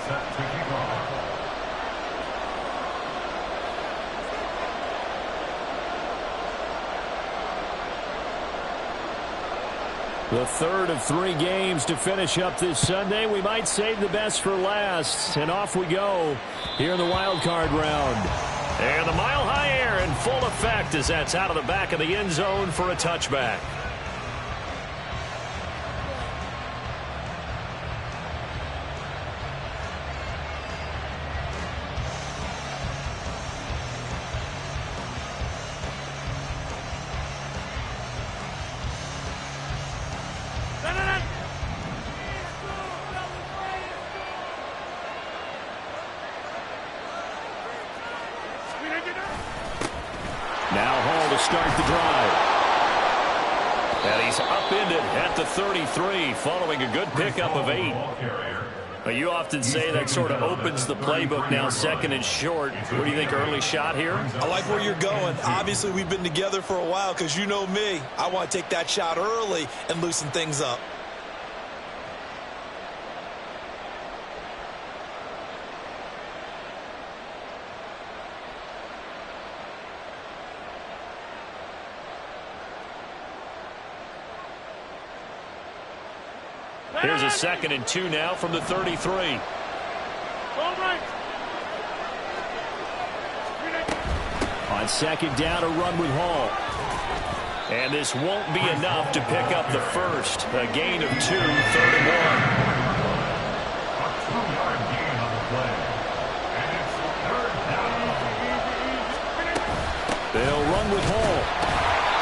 Set to kick off. The third of 3 games to finish up this Sunday. We might save the best for last. And off we go here in the wild card round. And the mile-high air in full effect as that's out of the back of the end zone for a touchback. Now Hall to start the drive. And he's upended at the 33 following a good pickup of 8. But you often say that sort of opens the playbook now, second and short. What do you think, early shot here? I like where you're going. Obviously, we've been together for a while because you know me. I want to take that shot early and loosen things up. Here's a 2nd and 2 now from the 33. On 2nd down, a run with Hall. And this won't be enough to pick up the first. A gain of 2, 3rd and 1. A 2-yard gain on the play. And it's 3rd down. They'll run with Hall.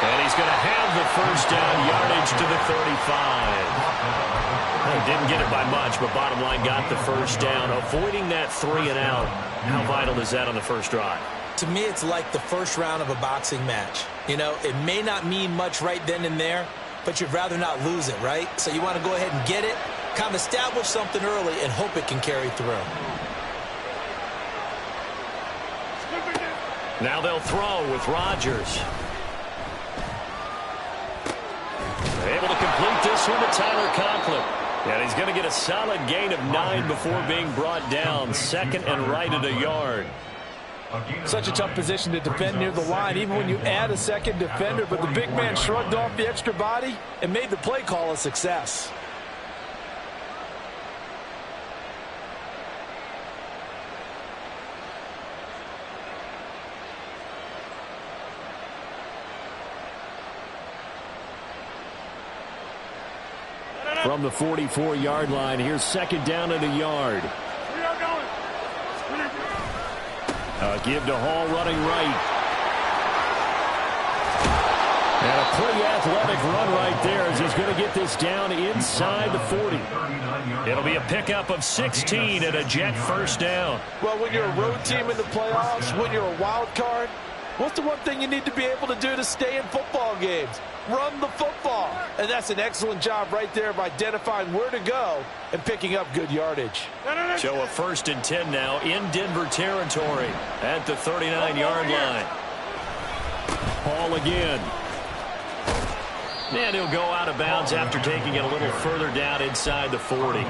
And he's going to have the first down, yardage to the 35. He didn't get it by much, but bottom line got the first down. Avoiding that 3 and out. How vital is that on the first drive? To me, it's like the first round of a boxing match. You know, it may not mean much right then and there, but you'd rather not lose it, right? So you want to go ahead and get it, kind of establish something early, and hope it can carry through. Now they'll throw with Rodgers. Able to complete this one to Tyler Conklin. And he's going to get a solid gain of 9 before being brought down. 2nd and right at a yard. Such a tough position to defend near the line, even when you add a second defender. But the big man shrugged off the extra body and made the play call a success. From the 44-yard line, here's 2nd down and a yard. Give to Hall running right. And a pretty athletic run right there as he's going to get this down inside the 40. It'll be a pickup of 16 and a Jet first down. Well, when you're a road team in the playoffs, when you're a wild card, what's the one thing you need to be able to do to stay in football games? Run the football. And that's an excellent job right there of identifying where to go and picking up good yardage. So a 1st and 10 now in Denver territory at the 39-yard line. Hall again. And he'll go out of bounds after taking it a little further down inside the 40.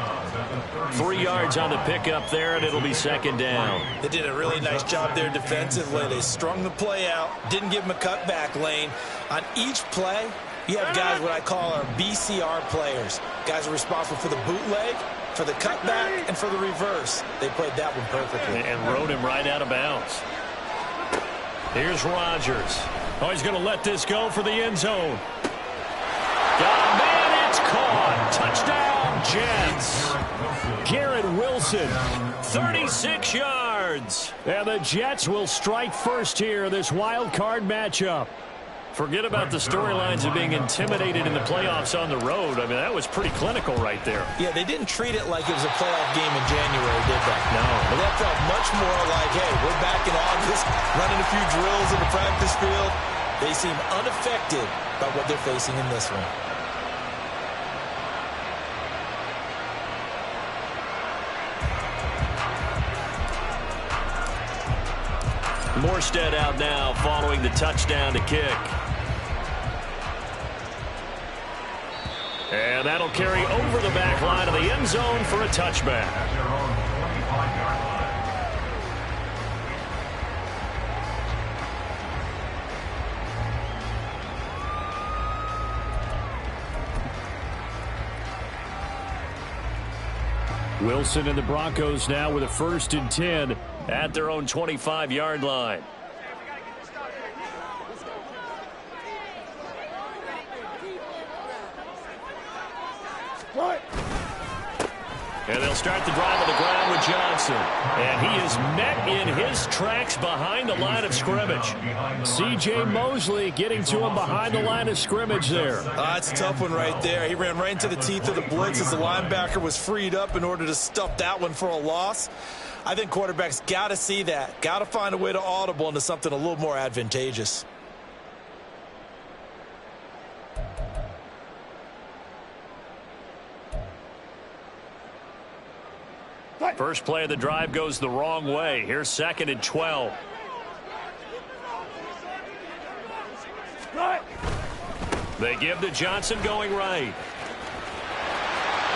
3 yards on the pickup there, and it'll be 2nd down. They did a really nice job there defensively. They strung the play out, didn't give him a cutback lane. On each play, you have guys what I call our BCR players. Guys are responsible for the bootleg, for the cutback, and for the reverse. They played that one perfectly. And rode him right out of bounds. Here's Rodgers. Oh, he's going to let this go for the end zone. Got a man, it's caught. Touchdown, Jets. Garrett Wilson, 36 yards. And the Jets will strike first here, this wild card matchup. Forget about the storylines of being intimidated in the playoffs on the road. I mean, that was pretty clinical right there. Yeah, they didn't treat it like it was a playoff game in January, did they? No. But that felt much more like, hey, we're back in August, running a few drills in the practice field. They seem unaffected by what they're facing in this one. Morstead out now following the touchdown to kick. And that'll carry over the back line of the end zone for a touchback. At their own 25-yard line. Wilson and the Broncos now with a 1st and 10 at their own 25-yard line. And they'll start the drive on the ground with Johnson. And he is met in his tracks behind the line of scrimmage. C.J. Mosley getting to him behind the line of scrimmage there. That's a tough one right there. He ran right into the teeth of the blitz as the linebacker was freed up in order to stuff that one for a loss. I think quarterbacks got to see that. Got to find a way to audible into something a little more advantageous. First play of the drive goes the wrong way. Here's 2nd and 12. They give to Johnson going right.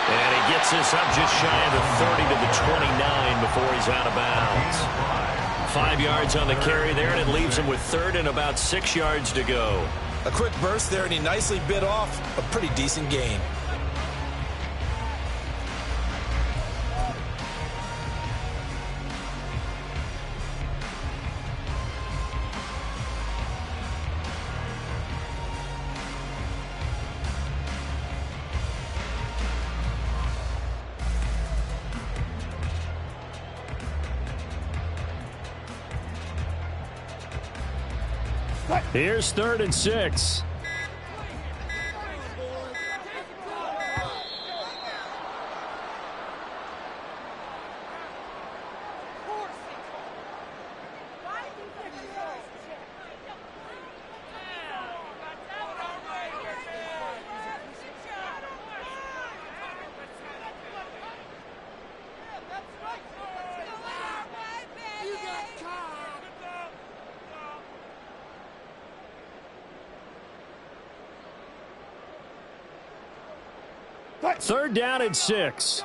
And he gets this up just shy of the 30 to the 29 before he's out of bounds. 5 yards on the carry there, and it leaves him with 3rd and about 6 yards to go. A quick burst there, and he nicely bit off a pretty decent gain. Here's 3rd and 6. Third down and 6.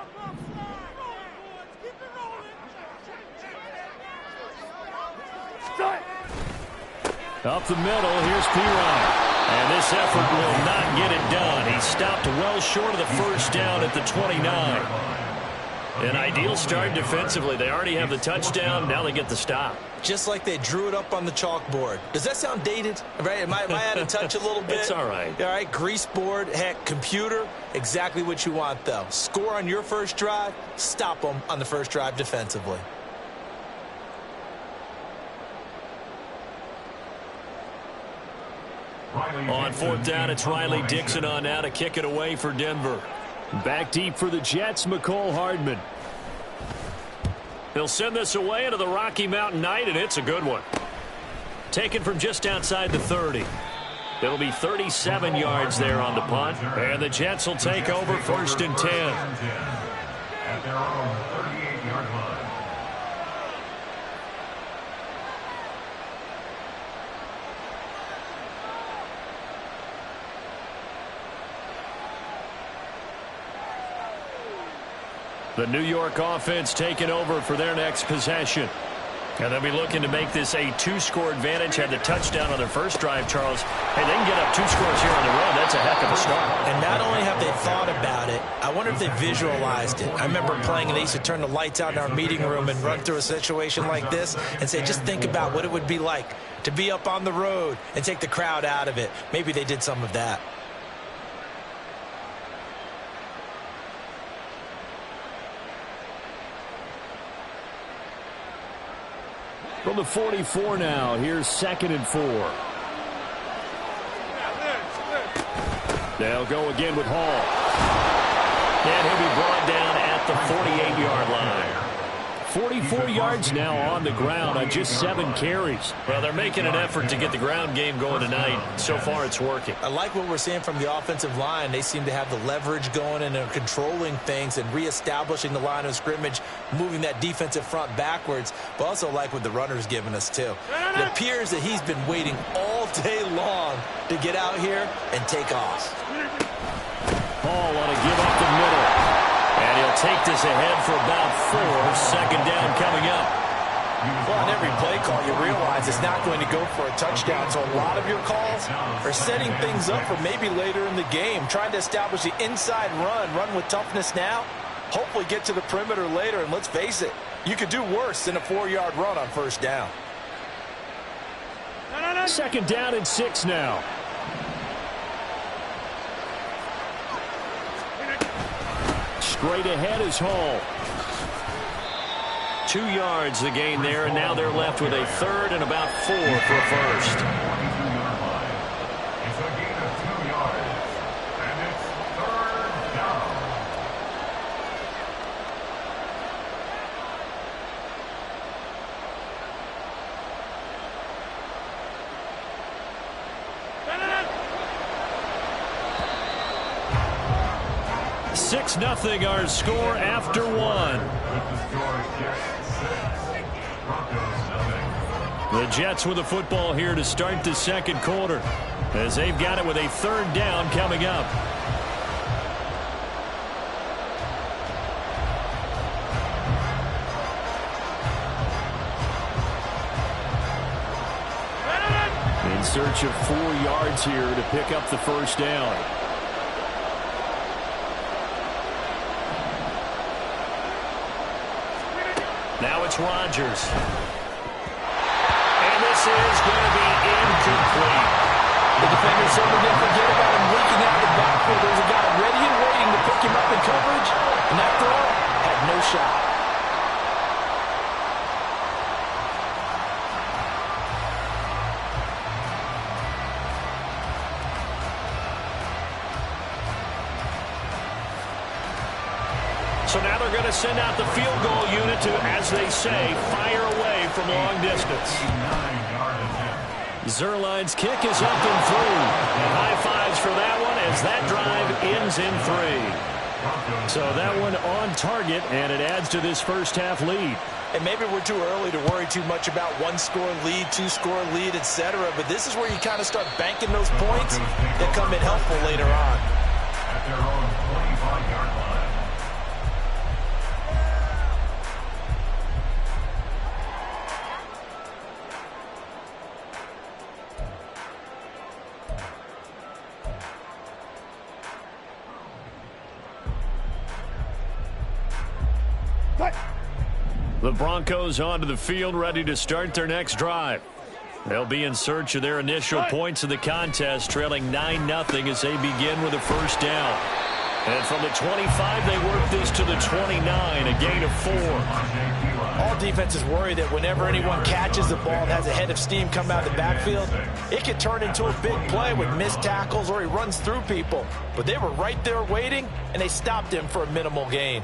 Up the middle, here's Pirine. And this effort will not get it done. He stopped well short of the first down at the 29. An ideal start defensively. They already have the touchdown. Now they get the stop. Just like they drew it up on the chalkboard. Does that sound dated? Right? Am I out of touch a little bit? It's all right. All right, grease board, heck, computer, exactly what you want, though. Score on your first drive, stop them on the first drive defensively. On 4th down, it's Riley Dixon on now to kick it away for Denver. Back deep for the Jets, McCole Hardman. He'll send this away into the Rocky Mountain night, and it's a good one. Taken from just outside the 30. It'll be 37 yards there on the punt, and the Jets will take over 1st and 10. At their own 38-yard line. The New York offense taking over for their next possession. And they'll be looking to make this a 2-score advantage. Had the touchdown on their first drive, Charles. Hey, they can get up 2 scores here on the road. That's a heck of a start. And not only have they thought about it, I wonder if they visualized it. I remember playing, and they used to turn the lights out in our meeting room and run through a situation like this and say, just think about what it would be like to be up on the road and take the crowd out of it. Maybe they did some of that. From the 44 now, here's 2nd and 4. They'll go again with Hall. And he'll be brought down at the 48-yard line. 44 yards now on the ground on just 7 carries. Well, they're making an effort to get the ground game going tonight. So far, it's working. I like what we're seeing from the offensive line. They seem to have the leverage going, and they're controlling things and reestablishing the line of scrimmage, moving that defensive front backwards, but also like what the runner's giving us, too. It appears that he's been waiting all day long to get out here and take off. Hall on a give up the middle. And he'll take this ahead for about 4. Second down coming up. Well, on every play call, you realize it's not going to go for a touchdown. So a lot of your calls are setting things up for maybe later in the game, trying to establish the inside run with toughness now, hopefully get to the perimeter later. And let's face it, you could do worse than a 4-yard run on first down. Second down and 6 now. Straight ahead is Hall. 2 yards the gain there, and now they're left with a third and about 4 for a first. 22-yard line. It's a gain of 2 yards, and it's third down. Six nothing our score after 1. With the score, Jets 6, Broncos 0. The Jets with the football here to start the second quarter, as they've got it with a third down coming up. In search of 4 yards here to pick up the first down. Now it's Rodgers. And this is going to be incomplete. The defender certainly didn't forget about him leaking out the backfield. There's a guy ready and waiting to pick him up in coverage. And that throw had no shot. So now they're going to send out the field goal unit to, as they say, fire away from long distance. 9-yard attempt. Zerline's kick is up and through. And high fives for that one as that drive ends in 3. So that one on target, and it adds to this first half lead. And maybe we're too early to worry too much about 1-score lead, 2-score lead, etc. But this is where you kind of start banking those points that come in helpful later on. At their own 25-yard line. The Broncos onto the field, ready to start their next drive. They'll be in search of their initial points of the contest, trailing 9-0 as they begin with a first down. And from the 25, they work this to the 29, a gain of 4. All defenses worry that whenever anyone catches the ball and has a head of steam come out of the backfield, it could turn into a big play with missed tackles or he runs through people. But they were right there waiting, and they stopped him for a minimal gain.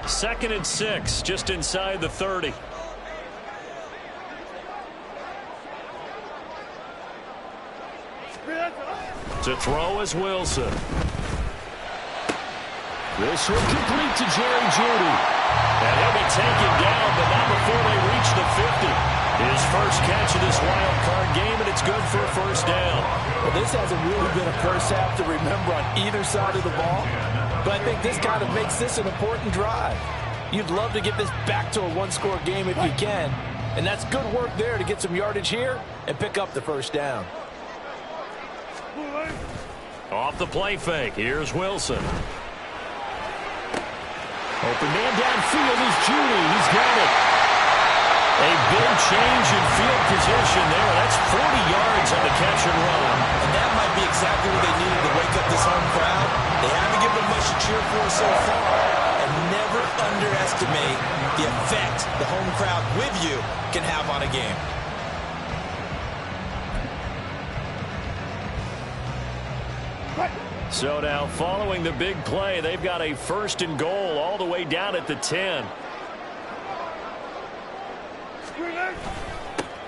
Second and 6, just inside the 30. To throw is Wilson. This will complete to Jerry Jeudy. And he'll be taken down, but not before they reach the 50. His first catch of this wild card game, and it's good for a first down. Well, this hasn't really been a first half to remember on either side of the ball. But I think this kind of makes this an important drive. You'd love to get this back to a 1-score game if you can. And that's good work there to get some yardage here and pick up the first down. Off the play fake, here's Wilson. Open man downfield is Jeudy. He's got it. A big change in field position there. That's 40 yards on the catch and run. And that might be exactly what they needed to wake up this home crowd. They haven't given them much to cheer for so far. And never underestimate the effect the home crowd with you can have on a game. So now, following the big play, they've got a first and goal all the way down at the 10.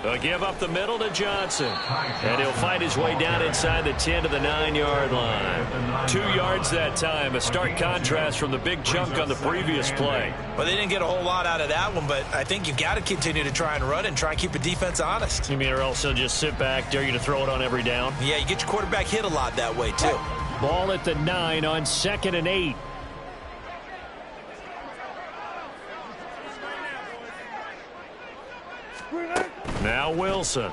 They'll give up the middle to Johnson. And he'll fight his way down inside the 10 to the 9-yard line. 2 yards that time. A stark contrast from the big chunk on the previous play. Well, they didn't get a whole lot out of that one, but I think you've got to continue to try and run and try and keep the defense honest. You mean or else they'll just sit back, dare you to throw it on every down? Yeah, you get your quarterback hit a lot that way, too. Ball at the 9 on 2nd and 8. Now Wilson. A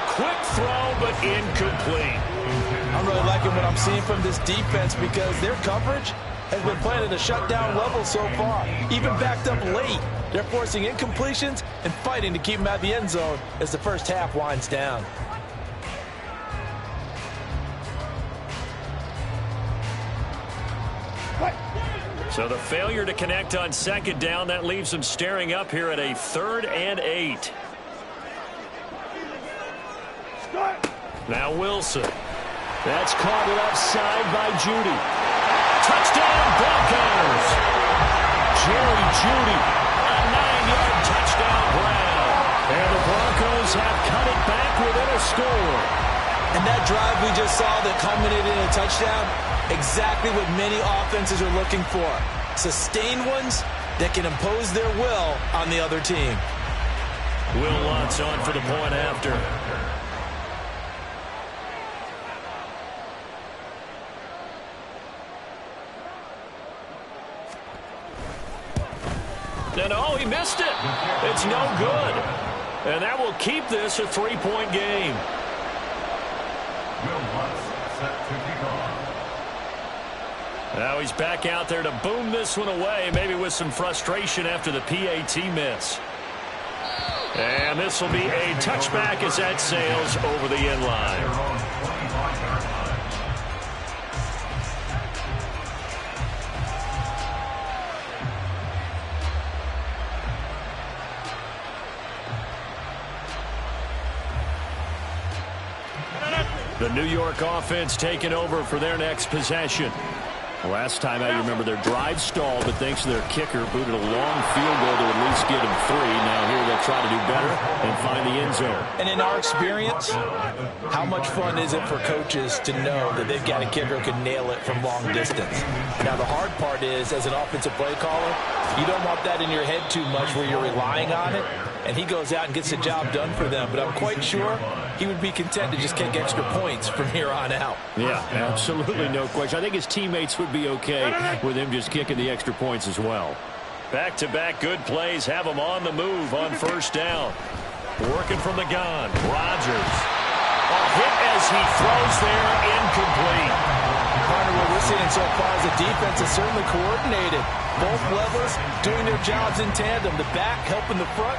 quick throw, but incomplete. I'm really liking what I'm seeing from this defense because their coverage has been playing at a shutdown level so far. Even backed up late, they're forcing incompletions and fighting to keep them out of the end zone as the first half winds down. So the failure to connect on 2nd down, that leaves them staring up here at a 3rd and 8. Now Wilson. That's caught left side by Judy. Touchdown Broncos. Jerry Judy, a 9-yard touchdown grab. And the Broncos have cut it back within a score. And that drive we just saw that culminated in a touchdown, exactly what many offenses are looking for. Sustained ones that can impose their will on the other team. Will Lutz on for the point after. And oh, he missed it. It's no good. And that will keep this a 3-point game. Will Lutz set to kick off. Now he's back out there to boom this one away, maybe with some frustration after the PAT miss. And this will be a touchback as that sails over the end line. The New York offense taking over for their next possession. Last time out, you remember their drive stalled, but thanks to their kicker, booted a long field goal to at least get them 3. Now here they'll try to do better and find the end zone. And in our experience, how much fun is it for coaches to know that they've got a kicker who can nail it from long distance? Now the hard part is, as an offensive play caller, you don't want that in your head too much where you're relying on it, and he goes out and gets the job done for them. But I'm quite sure he would be content to just kick extra points from here on out. Yeah, absolutely no question. I think his teammates would be okay with him just kicking the extra points as well. Back-to-back good plays have him on the move on 1st down. Working from the gun. Rodgers. A hit as he throws there, incomplete. Partner, what we're seeing so far is the defense is certainly coordinated. Both levels doing their jobs in tandem. The back helping the front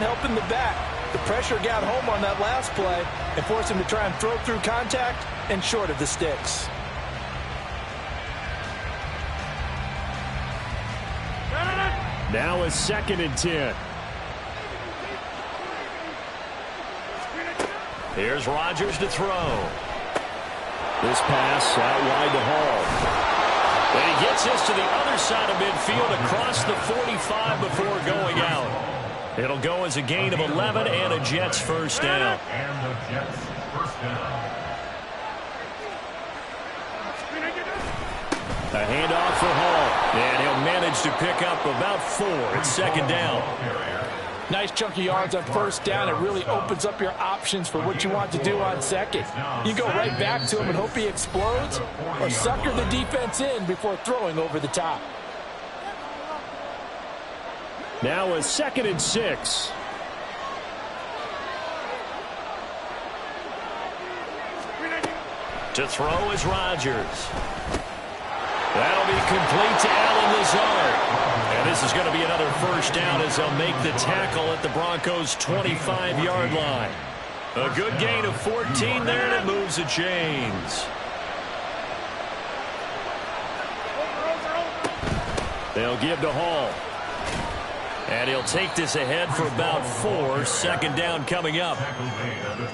helping the back. The pressure got home on that last play and forced him to try and throw through contact and short of the sticks. Now a 2nd and 10. Here's Rodgers to throw. This pass out wide to Hall. And he gets this to the other side of midfield across the 45 before going out. It'll go as a gain of 11 and a Jets 1st down. And the Jets 1st down. A handoff for Hall. And he'll manage to pick up about 4. It's 2nd down. Nice chunky yards on 1st down. It really opens up your options for what you want to do on 2nd. You go right back to him and hope he explodes, or sucker the defense in before throwing over the top. Now a 2nd and 6. To throw is Rodgers. That'll be complete to Allen Lazard. And this is going to be another 1st down as they'll make the tackle at the Broncos' 25-yard line. A good gain of 14 there, and it moves the chains. They'll give to Hall. And he'll take this ahead for about 4. 2nd down coming up.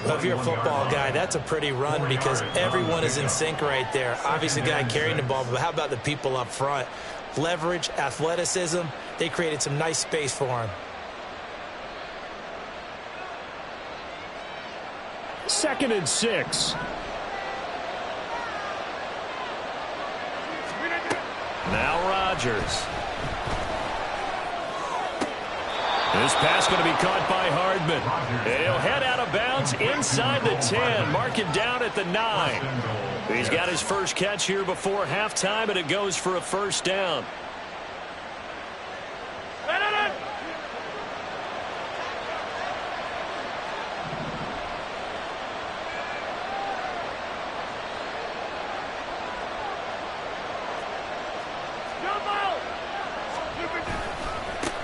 Well, if you're a football guy, that's a pretty run because everyone is in sync right there. Obviously, the guy carrying the ball, but how about the people up front? Leverage, athleticism, they created some nice space for him. 2nd and 6. Now Rodgers. This pass going to be caught by Hardman. And he'll head out of bounds inside the 10. Mark it down at the 9. He's got his first catch here before halftime, and it goes for a first down.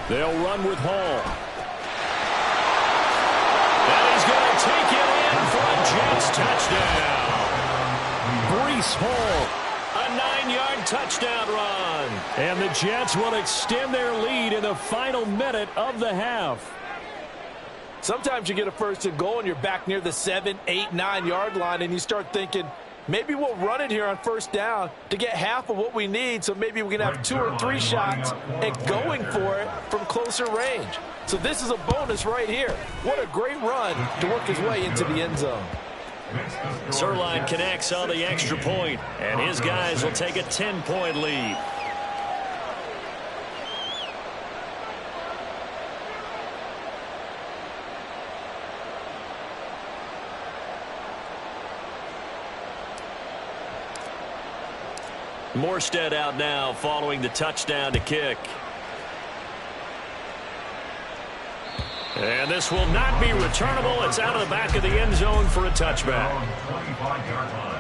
They'll run with Hall. And he's going to take it in for a Jets touchdown. Breece Hall, a 9-yard touchdown run. And the Jets will extend their lead in the final minute of the half. Sometimes you get a first and goal and you're back near the 7, 8, 9-yard line and you start thinking, maybe we'll run it here on first down to get half of what we need, so maybe we can have 2 or 3 shots and going for it from closer range. So this is a bonus right here. What a great run to work his way into the end zone. Sirline connects on the extra point, and his guys will take a 10-point lead. Morstead out now following the touchdown to kick. And this will not be returnable. It's out of the back of the end zone for a touchback. 25-yard line.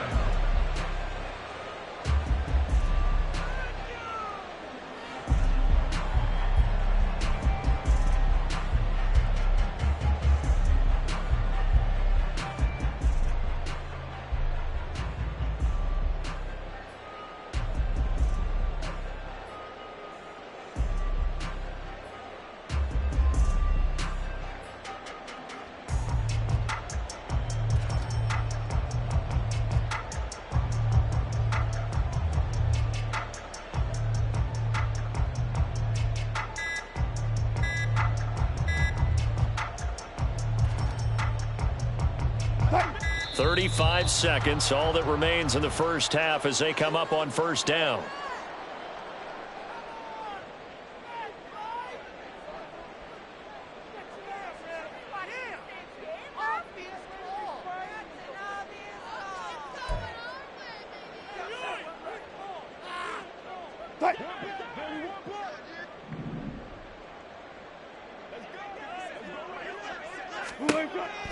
.35 seconds, all that remains in the first half as they come up on first down.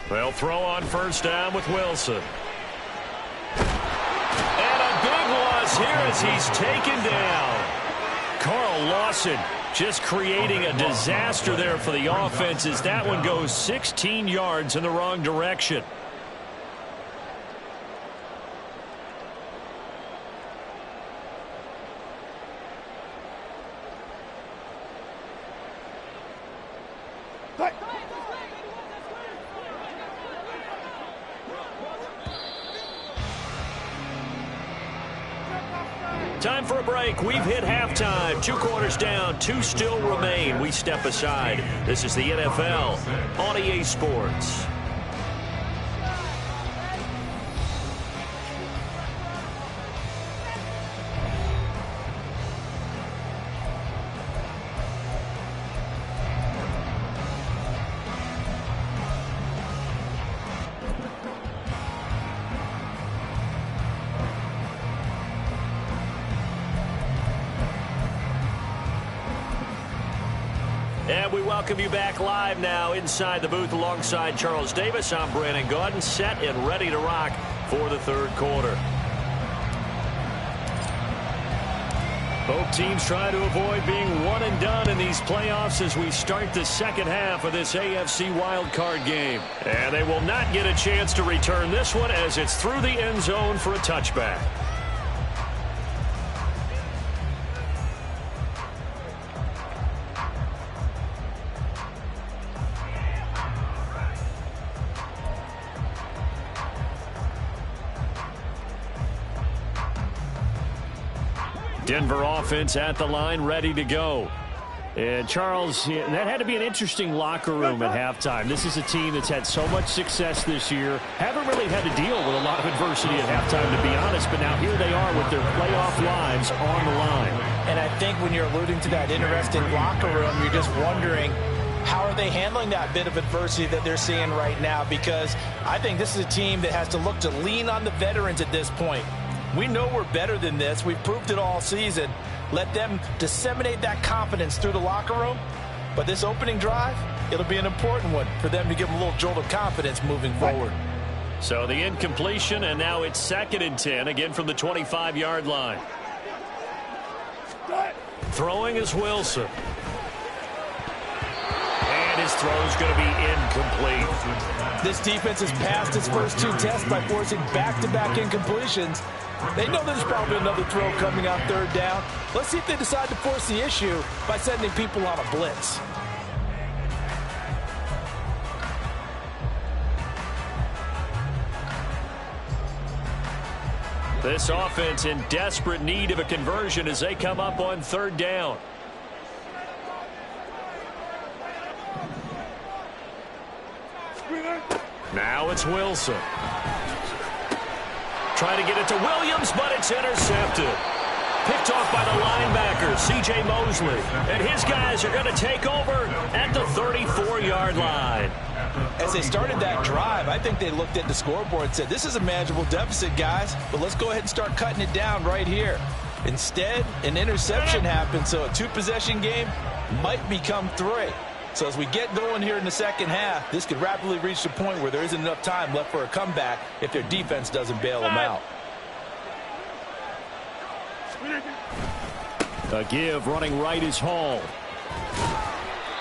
They'll throw on first down with Wilson. And a big loss here as he's taken down. Carl Lawson just creating a disaster there for the offense as that one goes 16 yards in the wrong direction. Time for a break. We've hit halftime. 2 quarters down. 2 still remain. We step aside. This is the NFL on EA Sports. And we welcome you back live now inside the booth alongside Charles Davis. I'm Brandon Gaudin, set and ready to rock for the third quarter. Both teams try to avoid being one and done in these playoffs as we start the second half of this AFC wildcard game. And they will not get a chance to return this one as it's through the end zone for a touchback. Denver offense at the line, ready to go. And, Charles, that had to be an interesting locker room at halftime. This is a team that's had so much success this year. Haven't really had to deal with a lot of adversity at halftime, to be honest. But now here they are with their playoff lives on the line. And I think when you're alluding to that interesting locker room, you're just wondering, how are they handling that bit of adversity that they're seeing right now? Because I think this is a team that has to look to lean on the veterans at this point. We know we're better than this. We've proved it all season. Let them disseminate that confidence through the locker room. But this opening drive, it'll be an important one for them to give them a little jolt of confidence moving forward. So the incompletion, and now it's 2nd and 10, again from the 25-yard line. Throwing is Wilson. And his throw's going to be incomplete. This defense has passed its first 2 tests by forcing back-to-back incompletions. They know there's probably another throw coming on 3rd down. Let's see if they decide to force the issue by sending people on a blitz. This offense in desperate need of a conversion as they come up on 3rd down. Now it's Wilson. Trying to get it to Williams, but it's intercepted. Picked off by the linebacker, C.J. Mosley. And his guys are going to take over at the 34-yard line. As they started that drive, I think they looked at the scoreboard and said, this is a manageable deficit, guys, but let's go ahead and start cutting it down right here. Instead, an interception happened, so a 2-possession game might become 3. So as we get going here in the second half, this could rapidly reach the point where there isn't enough time left for a comeback if their defense doesn't bail them out. A give running right is Hall.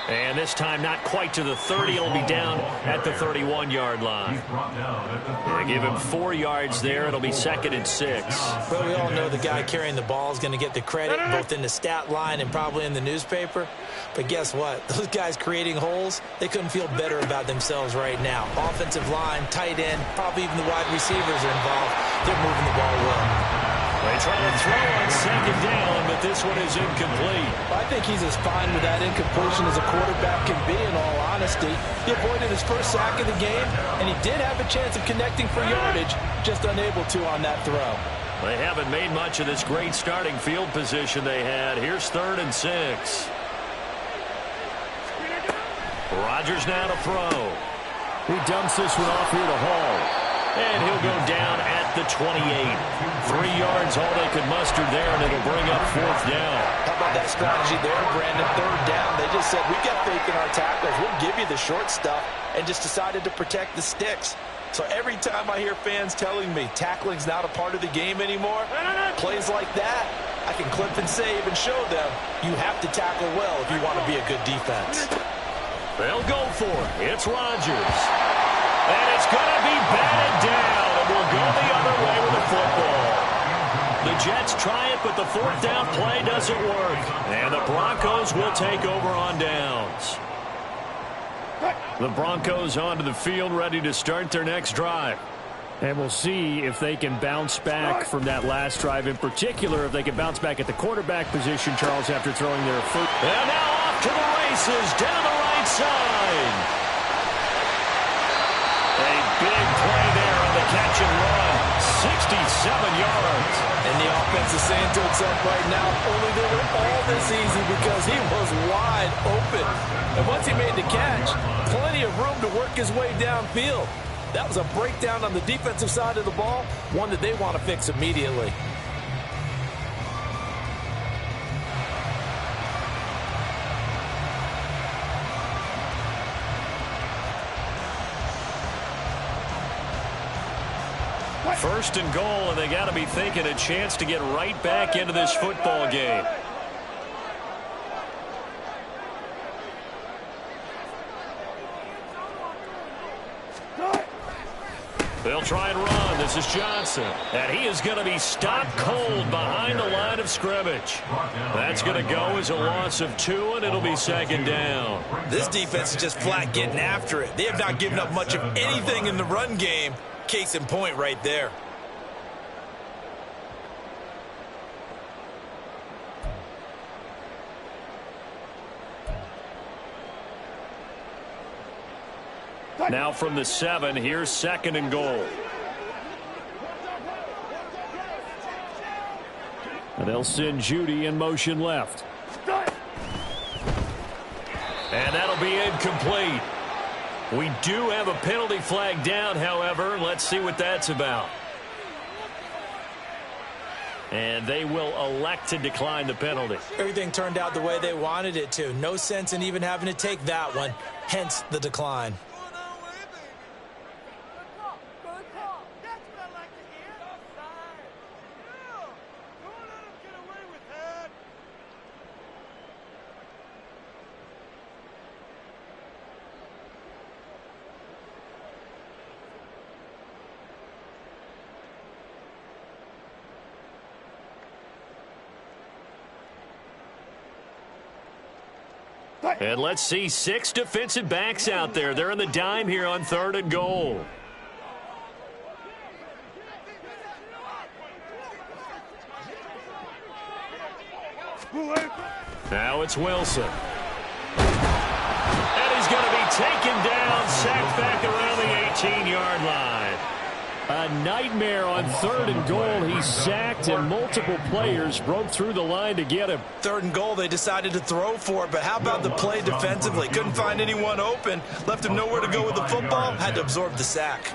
And this time not quite to the 30. It'll be down at the 31-yard line. They give him 4 yards there. It'll be 2nd and 6. Well, we all know the guy carrying the ball is going to get the credit both in the stat line and probably in the newspaper. But guess what? Those guys creating holes, they couldn't feel better about themselves right now. Offensive line, tight end, probably even the wide receivers are involved. They're moving the ball well. They try to throw on 2nd down, but this one is incomplete. I think he's as fine with that incompletion as a quarterback can be, in all honesty. He avoided his first sack of the game, and he did have a chance of connecting for yardage, just unable to on that throw. They haven't made much of this great starting field position they had. Here's 3rd and 6. Rodgers now to throw. He dumps this one off here to Hall. And he'll go down at the 28. 3 yards, all they could muster there, and it'll bring up 4th down. How about that strategy there, Brandon? 3rd down. They just said, we got faith in our tackles. We'll give you the short stuff, and just decided to protect the sticks. So every time I hear fans telling me tackling's not a part of the game anymore, plays like that, I can clip and save and show them you have to tackle well if you want to be a good defense. They'll go for it. It's Rodgers. And it's going to be batted down, and we'll go the other way with the football. The Jets try it, but the 4th down play doesn't work. And the Broncos will take over on downs. The Broncos onto the field, ready to start their next drive. And we'll see if they can bounce back from that last drive. In particular, if they can bounce back at the quarterback position, Charles, after throwing their first. And now off to the races, down the right side. A big play there on the catch and run. 67 yards. And the offense is saying to itself right now, only they were all this easy because he was wide open. And once he made the catch, plenty of room to work his way downfield. That was a breakdown on the defensive side of the ball, one that they want to fix immediately. First and goal, and they got to be thinking a chance to get right back into this football game. They'll try and run. This is Johnson. And he is going to be stopped cold behind the line of scrimmage. That's going to go as a loss of 2, and it'll be 2nd down. This defense is just flat getting after it. They have not given up much of anything in the run game. Case in point right there. Now from the 7, here's 2nd and goal. And they'll send Judy in motion left. And that'll be incomplete. We do have a penalty flag down, however. Let's see what that's about. And they will elect to decline the penalty. Everything turned out the way they wanted it to. No sense in even having to take that one, hence the decline. And let's see 6 defensive backs out there. They're in the dime here on 3rd and goal. Now it's Wilson. And he's going to be taken down, sacked back around the 18-yard line. A nightmare on 3rd and goal. He's sacked, and multiple players broke through the line to get him. 3rd and goal, they decided to throw for it, but how about the play defensively? Couldn't find anyone open, left him nowhere to go with the football, had to absorb the sack.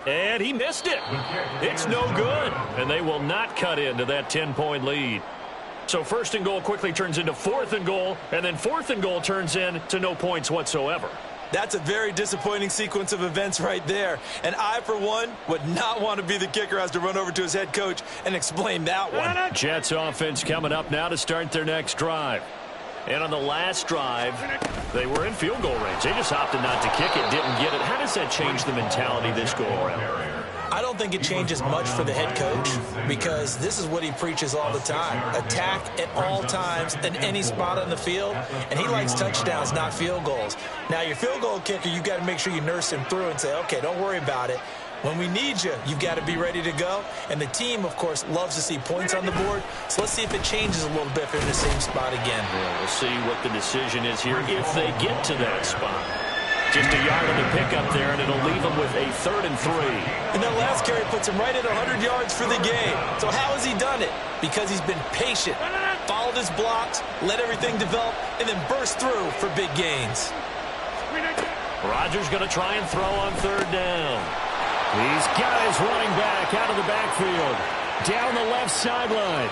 And he missed it. It's no good, and they will not cut into that 10-point lead. So 1st and goal quickly turns into 4th and goal, and then 4th and goal turns into no points whatsoever. That's a very disappointing sequence of events right there. And I, for one, would not want to be the kicker who has to run over to his head coach and explain that one. Jets offense coming up now to start their next drive. And on the last drive, they were in field goal range. They just opted not to kick it, didn't get it. How does that change the mentality this go around? I don't think it changes much for the head coach because this is what he preaches all the time. Attack at all times in any spot on the field, and he likes touchdowns, not field goals. Now, your field goal kicker, you've got to make sure you nurse him through and say, okay, don't worry about it. When we need you, you've got to be ready to go. And the team, of course, loves to see points on the board. So let's see if it changes a little bit if they're in the same spot again. Yeah, we'll see what the decision is here if they get to that spot. Just a yard on the pickup there, and it'll leave them with a 3rd and 3. And that last carry puts him right at 100 yards for the game. So how has he done it? Because he's been patient, followed his blocks, let everything develop, and then burst through for big gains. Rodgers going to try and throw on 3rd down. He's got his running back out of the backfield, down the left sideline.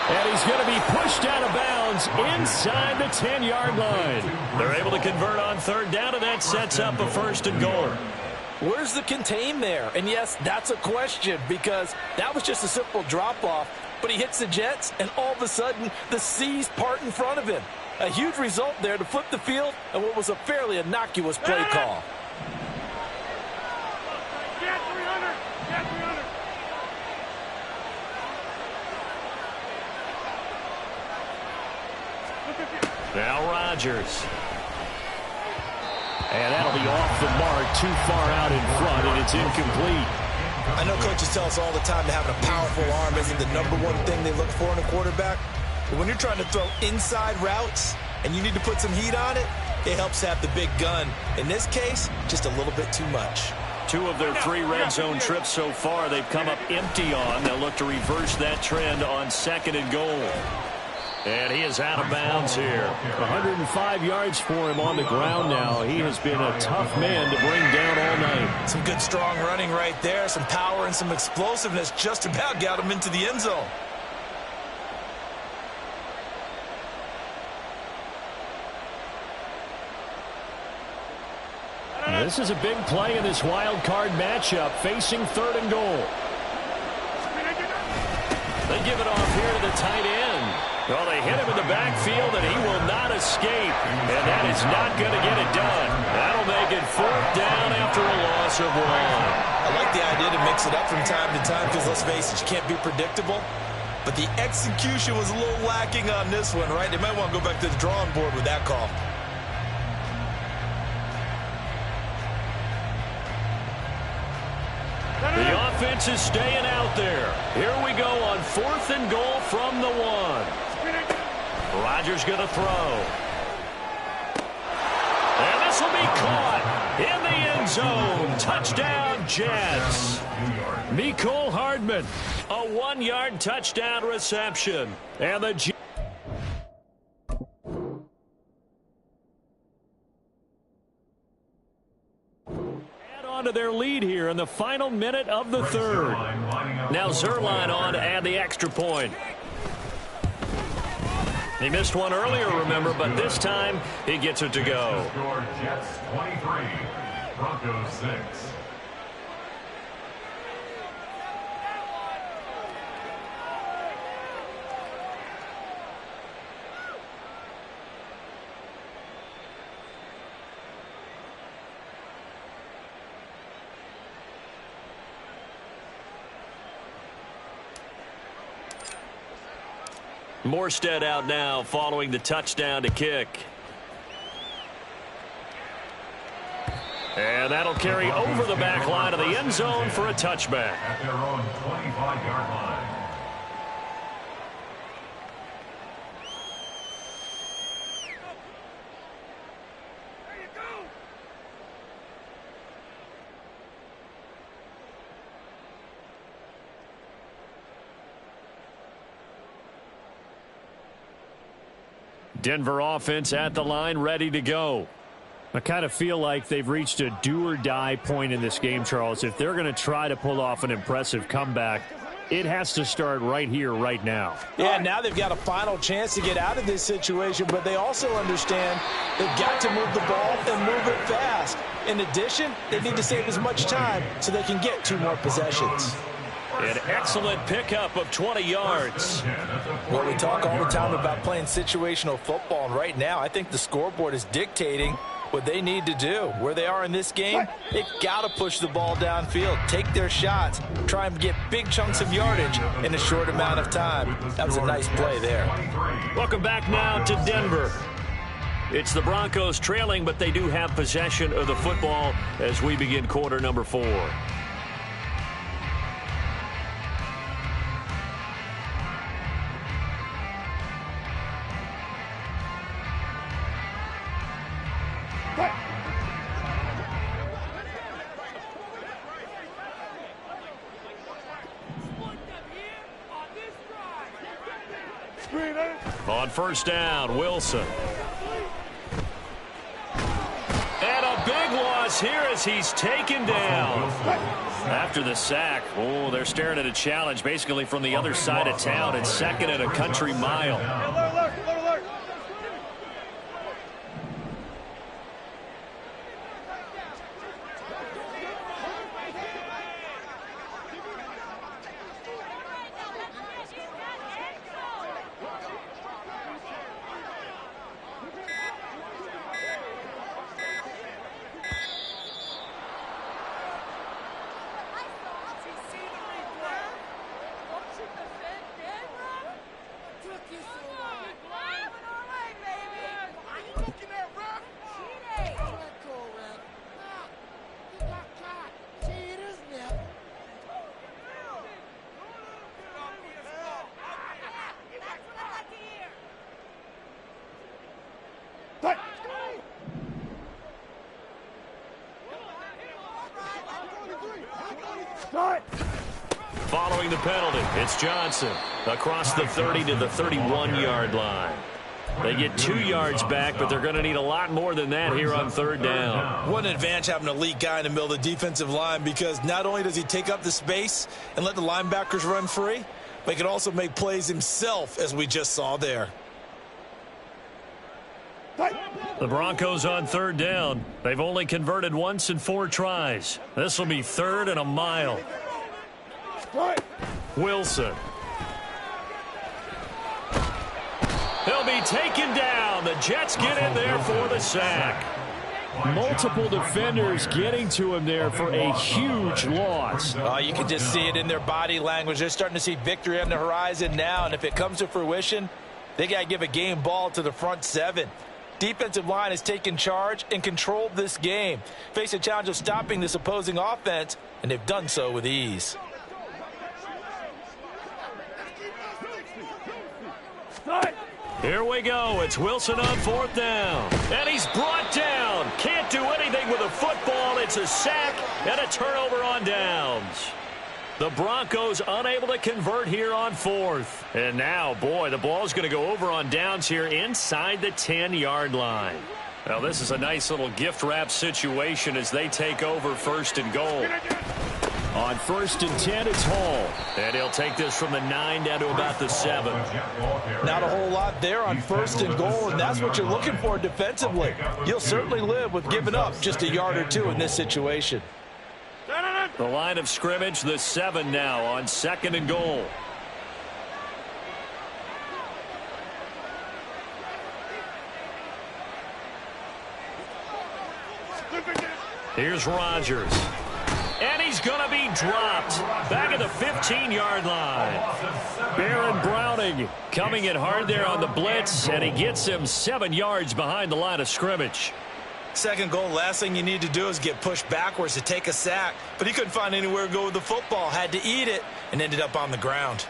And he's going to be pushed out of bounds inside the 10-yard line. They're able to convert on 3rd down, and that sets up a 1st and goal. Where's the contain there? And yes, that's a question because that was just a simple drop-off. But he hits the Jets, and all of a sudden, the seas part in front of him. A huge result there to flip the field and what was a fairly innocuous play call. Now Rodgers. And that'll be off the mark, too far out in front, and it's incomplete. I know coaches tell us all the time that having a powerful arm isn't the #1 thing they look for in a quarterback. But when you're trying to throw inside routes and you need to put some heat on it, it helps have the big gun. In this case, just a little bit too much. 2 of their 3 red zone trips so far, they've come up empty on. They'll look to reverse that trend on 2nd and goal. And he is out of bounds here. 105 yards for him on the ground now. He has been a tough man to bring down all night. Some good strong running right there. Some power and some explosiveness just about got him into the end zone. This is a big play in this wild card matchup facing 3rd and goal. They give it off here to the tight end. Well, they hit him in the backfield, and he will not escape. And that is not going to get it done. That'll make it 4th down after a loss of 1. I like the idea to mix it up from time to time because, let's face it, you can't be predictable. But the execution was a little lacking on this one, right? They might want to go back to the drawing board with that call. The offense is staying out there. Here we go on 4th and goal from the 1. Rodgers going to throw. And this will be caught in the end zone. Touchdown, Jets. Mecole Hardman, a 1-yard touchdown reception. And the Jets add on to their lead here in the final minute of the third. Now Zerline on to add the extra point. He missed one earlier, remember, but this time he gets it to go. Jets 23, Broncos 6. Morstead out now following the touchdown to kick. And that'll carry over the back line of the end zone for a touchback. At their own 25-yard line. Denver offense at the line, ready to go. I kind of feel like they've reached a do-or-die point in this game, Charles. If they're going to try to pull off an impressive comeback, it has to start right here, right now. Yeah, now they've got a final chance to get out of this situation, but they also understand they've got to move the ball and move it fast. In addition, they need to save as much time so they can get 2 more possessions. An excellent pickup of 20 yards. Well, we talk all the time about playing situational football, and right now I think the scoreboard is dictating what they need to do. Where they are in this game, they've got to push the ball downfield, take their shots, try and get big chunks of yardage in a short amount of time. That was a nice play there. Welcome back now to Denver. It's the Broncos trailing, but they do have possession of the football as we begin quarter number 4. On first down, Wilson. And a big loss here as he's taken down. After the sack, oh, they're staring at a challenge basically from the other side of town. It's 2nd and a country mile. Following the penalty, it's Johnson across the 30 to the 31-yard line. They get 2 yards back, but they're going to need a lot more than that here on third down. What an advantage having an elite guy in the middle of the defensive line, because not only does he take up the space and let the linebackers run free, but he can also make plays himself, as we just saw there. The Broncos on third down. They've only converted once in 4 tries. This will be 3rd and a mile. Wilson. He'll be taken down. The Jets get in there for the sack. Multiple defenders getting to him there for a huge loss. You can just see it in their body language. They're starting to see victory on the horizon now, and if it comes to fruition, they got to give a game ball to the front 7. Defensive line has taken charge and controlled this game. Face a challenge of stopping this opposing offense, and they've done so with ease. Here we go. It's Wilson on 4th down. And he's brought down. Can't do anything with a football. It's a sack and a turnover on downs. The Broncos unable to convert here on 4th. And now, boy, the ball's going to go over on downs here inside the 10-yard line. Now, this is a nice little gift wrap situation as they take over 1st and goal. On 1st and 10, it's Hall. And he'll take this from the 9 down to about the 7. Not a whole lot there on 1st and goal, and that's what you're looking for defensively. You'll certainly live with giving up just a yard or two in this situation. The line of scrimmage, the 7 now on 2nd and goal. Here's Rodgers. And he's going to be dropped back at the 15-yard line. Baron Browning coming in hard there on the blitz, and he gets him 7 yards behind the line of scrimmage. 2nd goal, last thing you need to do is get pushed backwards to take a sack. But he couldn't find anywhere to go with the football, had to eat it, and ended up on the ground.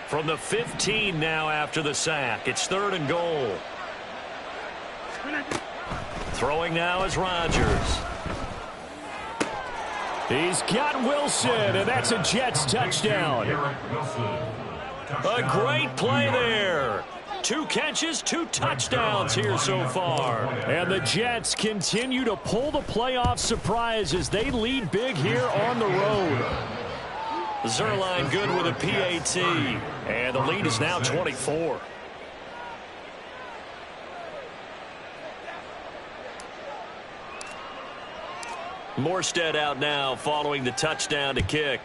From the 15 now after the sack. It's 3rd and goal. Throwing now is Rodgers. He's got Wilson, and that's a Jets touchdown. A great play there. 2 catches, 2 touchdowns here so far. And the Jets continue to pull the playoff surprise as they lead big here on the road. Zerline good with a PAT. And the lead is now 24. Morstead out now following the touchdown to kick.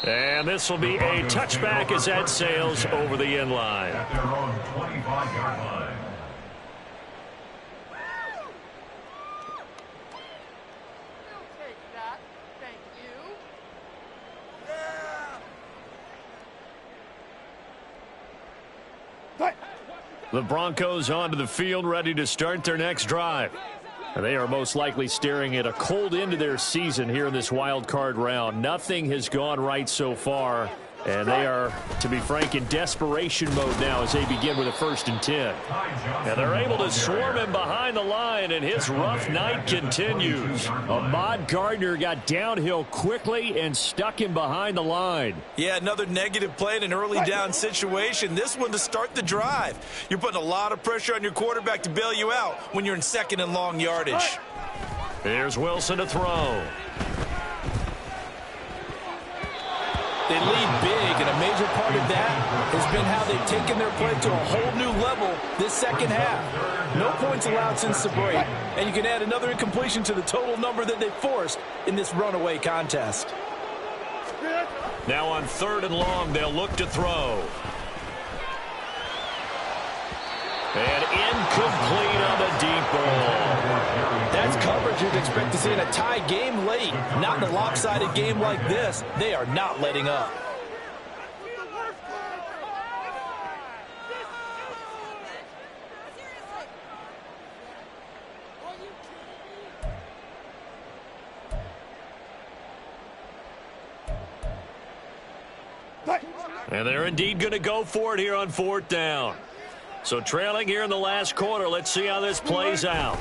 And this will be a touchback as that sails over the end line. At their own 25-yard line. The Broncos onto the field, ready to start their next drive. They are most likely staring at a cold end to their season here in this wild card round. Nothing has gone right so far, and they are, to be frank, in desperation mode now as they begin with a 1st and 10. And they're able to swarm him behind the line, and his rough night continues. Ahmad Gardner got downhill quickly and stuck him behind the line. Yeah, another negative play in an early down situation. This one to start the drive. You're putting a lot of pressure on your quarterback to bail you out when you're in 2nd and long yardage. Here's Wilson to throw. They lead big, and a major part of that has been how they've taken their play to a whole new level this 2nd half. No points allowed since the break, and you can add another incompletion to the total number that they forced in this runaway contest. Now on 3rd and long, they'll look to throw. And incomplete on the deep ball. That's coverage you'd expect to see in a tie game late. Not in a lopsided game like this. They are not letting up. And they're indeed going to go for it here on 4th down. So trailing here in the last quarter, let's see how this plays out.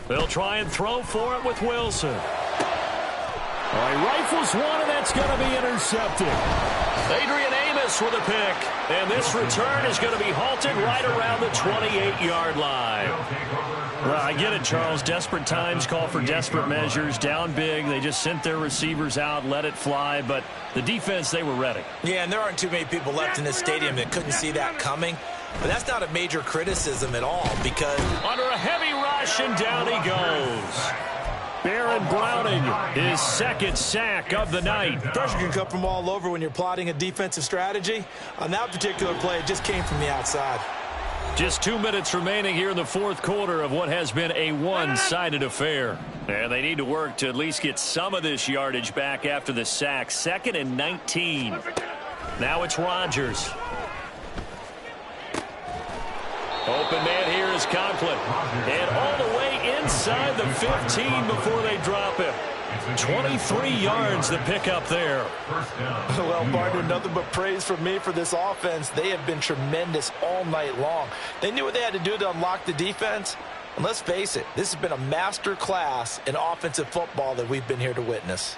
They'll try and throw for it with Wilson. All right, rifles one, and that's going to be intercepted. Adrian Amos with a pick. And this return is going to be halted right around the 28-yard line. Well, I get it, Charles. Desperate times call for desperate measures. Down big. They just sent their receivers out, let it fly. But the defense, they were ready. Yeah, and there aren't too many people left in this stadium that couldn't see that coming. But that's not a major criticism at all because under a heavy rush, and down he goes. Baron Browning, his 2nd sack of the night. Pressure can come from all over when you're plotting a defensive strategy. On that particular play, it just came from the outside. Just 2 minutes remaining here in the 4th quarter of what has been a one-sided affair. And they need to work to at least get some of this yardage back after the sack. 2nd and 19. Now it's Rodgers. Open man here is Conklin. And all the way inside the 15 before they drop him. It's a gain of 23 yards to pick up there. First down. Well, partner, nothing but praise from me for this offense. They have been tremendous all night long. They knew what they had to do to unlock the defense. And let's face it, this has been a master class in offensive football that we've been here to witness.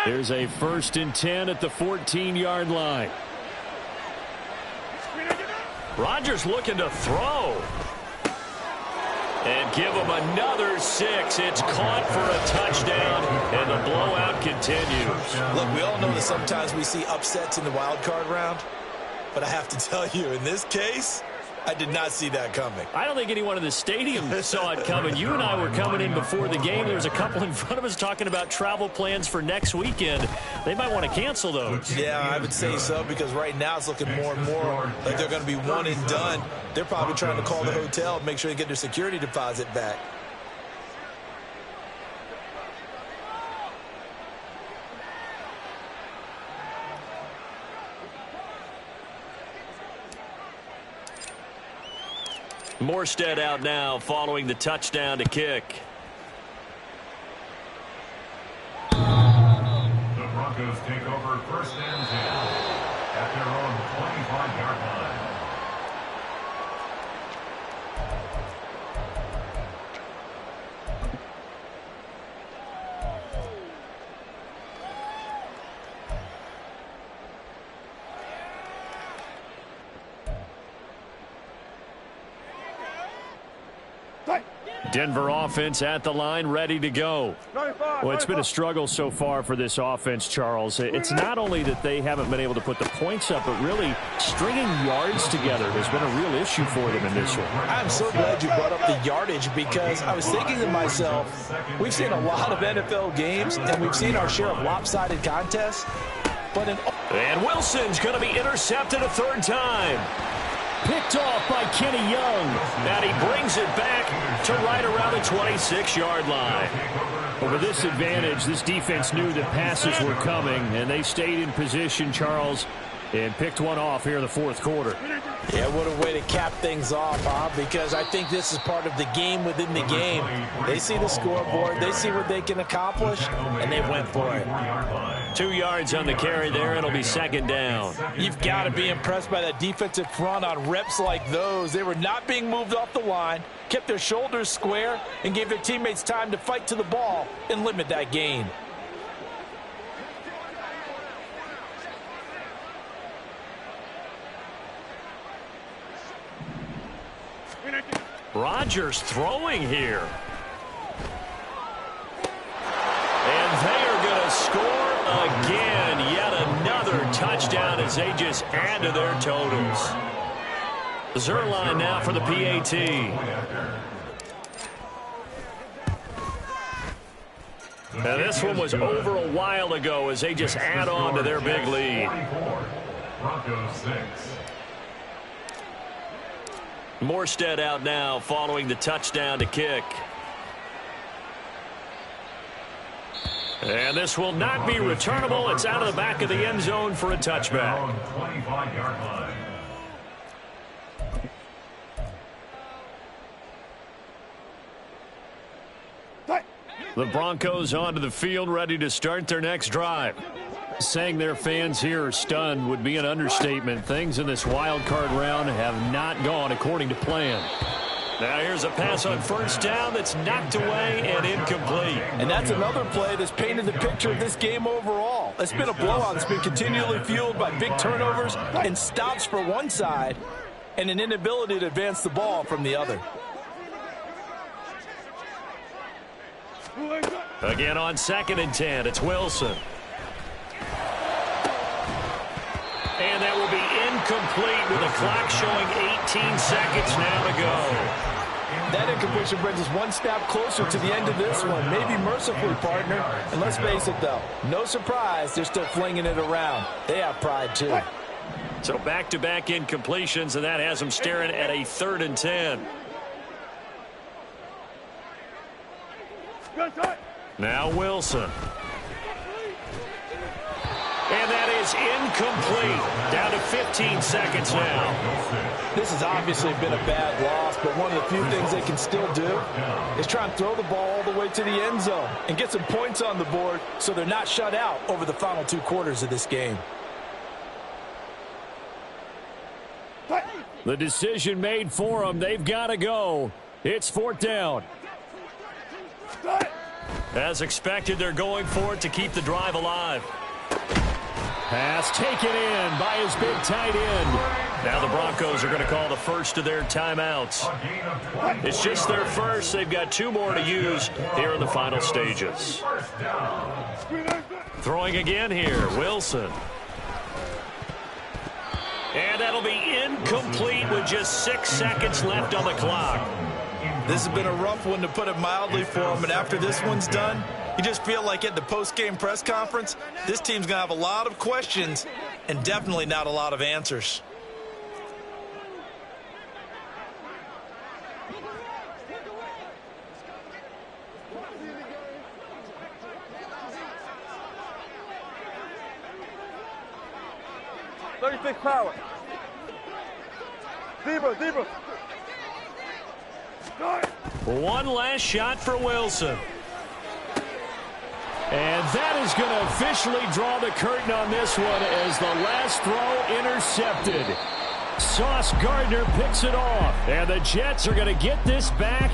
There's a 1st and 10 at the 14-yard line. Rodgers looking to throw. And give him another 6. It's caught for a touchdown, and the blowout continues. Look, we all know that sometimes we see upsets in the wild card round, but I have to tell you, in this case, I did not see that coming. I don't think anyone in the stadium saw it coming. You and I were coming in before the game. There was a couple in front of us talking about travel plans for next weekend. They might want to cancel those. Yeah, I would say so, because right now it's looking more and more like they're going to be one and done. They're probably trying to call the hotel and make sure they get their security deposit back. Morstead out now following the touchdown to kick. The Broncos take over 1st and 10 at their own 25-yard line. Denver offense at the line, ready to go. Well, it's been a struggle so far for this offense, Charles. It's not only that they haven't been able to put the points up, but really stringing yards together has been a real issue for them in this one. I'm so glad you brought up the yardage, because I was thinking to myself, we've seen a lot of NFL games, and we've seen our share of lopsided contests. But And Wilson's going to be intercepted a 3rd time. Picked off by Kenny Young. And he brings it back to right around the 26-yard line. Well, with this advantage, this defense knew that passes were coming, and they stayed in position, Charles, and picked one off here in the 4th quarter. yeah, what a way to cap things off, huh? Because I think this is part of the game within the game. They see the scoreboard, they see what they can accomplish, and they went for it. 2 yards on the carry there. It'll be 2nd down. You've got to be impressed by that defensive front on reps like those. They were not being moved off the line, kept their shoulders square, and gave their teammates time to fight to the ball and limit that gain. Rodgers throwing here. And they are going to score again. Yet another touchdown as they just add to their totals. Zerline now for the PAT. And this one was over a while ago as they just add on to their big lead. Broncos 6. Morstead out now following the touchdown to kick. And this will not be returnable. It's out of the back of the end zone for a touchback. 25-yard line. The Broncos onto the field, ready to start their next drive. Saying their fans here are stunned would be an understatement. Things in this wild card round have not gone according to plan. Now here's a pass on 1st down that's knocked away and incomplete. And that's another play that's painted the picture of this game overall. It's been a blowout that's been continually fueled by big turnovers and stops for one side and an inability to advance the ball from the other. Again on 2nd and 10, it's Wilson. And that will be incomplete with the clock showing 18 seconds now to go. That incompletion brings us one step closer to the end of this one. Maybe mercifully, partner. And let's face it, though, no surprise, they're still flinging it around. They have pride, too. So back-to-back incompletions, and that has them staring at a 3rd and 10. Now Wilson. And that is incomplete. Down to 15 seconds now. This has obviously been a bad loss, but one of the few things they can still do is try and throw the ball all the way to the end zone and get some points on the board so they're not shut out over the final 2 quarters of this game. The decision made for them. They've got to go. It's 4th down. As expected, they're going for it to keep the drive alive. Pass taken in by his big tight end. Now the Broncos are going to call the first of their timeouts. It's just their first. They've got 2 more to use here in the final stages. Throwing again here, Wilson. And that'll be incomplete with just 6 seconds left on the clock. This has been a rough one, to put it mildly, for him. And after this one's done, you just feel like at the post-game press conference, this team's going to have a lot of questions and definitely not a lot of answers. Big power. Deeper. One last shot for Wilson. And that is going to officially draw the curtain on this one as the last throw intercepted. Sauce Gardner picks it off, and the Jets are going to get this back